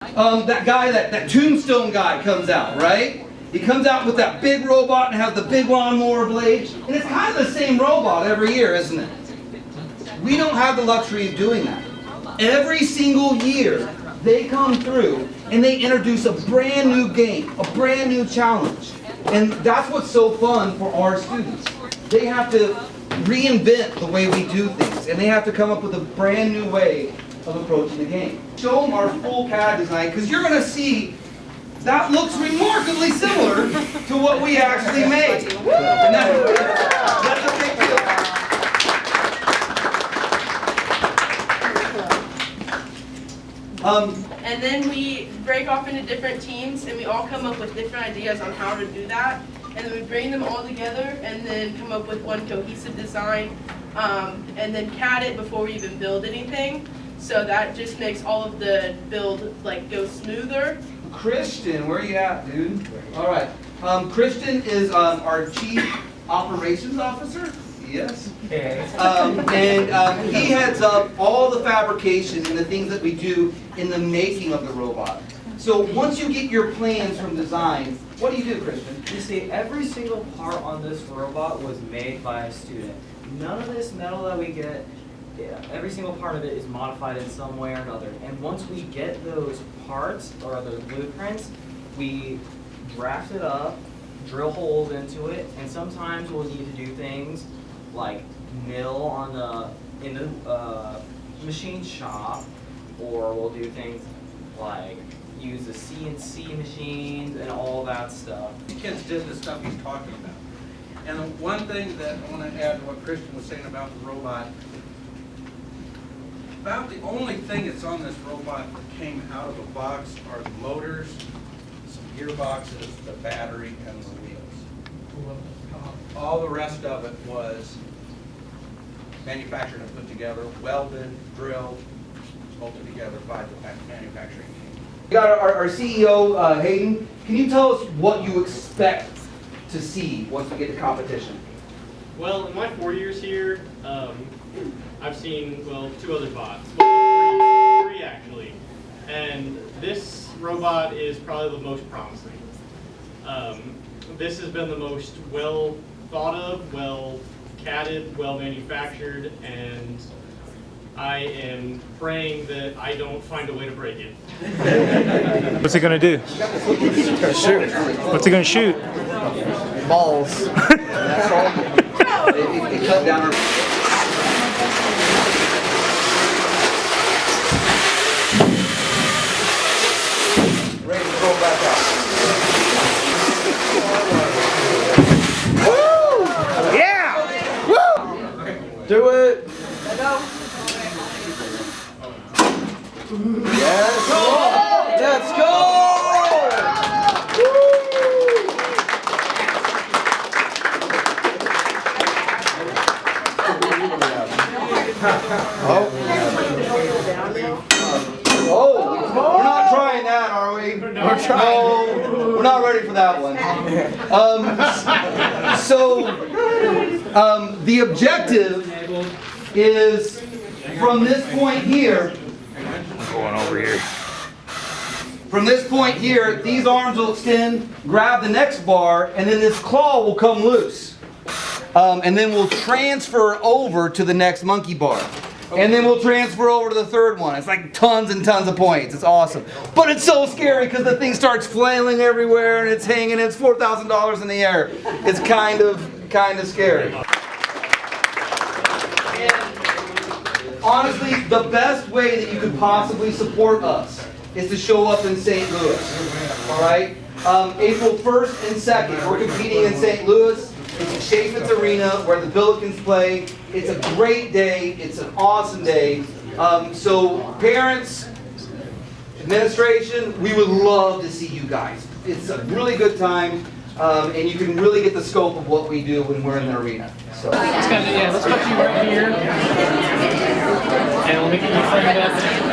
That guy, that tombstone guy comes out, right? He comes out with that big robot and has the big lawnmower blade. And it's kind of the same robot every year, isn't it? We don't have the luxury of doing that. Every single year, they come through and they introduce a brand new game, a brand new challenge. And that's what's so fun for our students. They have to reinvent the way we do things, and they have to come up with a brand new way of approaching the game. Show them our full CAD design, because you're going to see that looks remarkably similar to what we actually made. And that's a big deal. And then we break off into different teams, and we all come up with different ideas on how to do that. And then we bring them all together, and then come up with one cohesive design, and then CAD it before we even build anything. So that just makes all of the build go smoother. Christian, where are you at, dude? All right. Christian is our Chief Operations Officer. Yes. Okay. And he heads up all the fabrication and the things that we do in the making of the robot. So once you get your plans from design, what do you do, Christian? You see, every single part on this robot was made by a student. None of this metal that we get, every single part of it is modified in some way or another. And once we get those parts, or those blueprints, we draft it up, drill holes into it, and sometimes we'll need to do things like mill in the machine shop, or we'll do things like use the CNC machines and all that stuff. The kids did the stuff he's talking about. And the one thing that I want to add to what Christian was saying about the robot, about the only thing that's on this robot that came out of the box are the motors, some gearboxes, the battery, and the wheels. All the rest of it was manufactured and put together, welded, drilled, bolted together by the manufacturing team. We got our CEO, Hayden. Can you tell us what you expect to see once we get to competition? Well, in my 4 years here, I've seen, well, 2 other bots. Well, three actually. And this robot is probably the most promising. This has been the most well thought of, well CAD'd, well manufactured, and I am praying that I don't find a way to break it. What's it gonna do? It's gonna shoot. What's it gonna shoot? Balls. That's all. It cut down our... Ready to roll back out. Woo! Yeah! Woo! Do it. Yes. Let's go! Oh, we're not trying that, are we? We're trying. No, we're not ready for that one. The objective is from this point here. Going over here. From this point here, these arms will extend, grab the next bar, and then this claw will come loose. And then we'll transfer over to the next monkey bar. And then we'll transfer over to the third one. It's like tons and tons of points. It's awesome. But it's so scary because the thing starts flailing everywhere and it's hanging. It's $4,000 in the air. It's kind of scary. And honestly, the best way that you could possibly support us is to show up in St. Louis. All right? April 1st and 2nd, we're competing in St. Louis. It's at Chaffetz Arena where the Billikens play. It's a great day. It's an awesome day. So parents, administration, we would love to see you guys. It's a really good time, and you can really get the scope of what we do when we're in the arena. So. Let's put you right here. And let me get you framed up.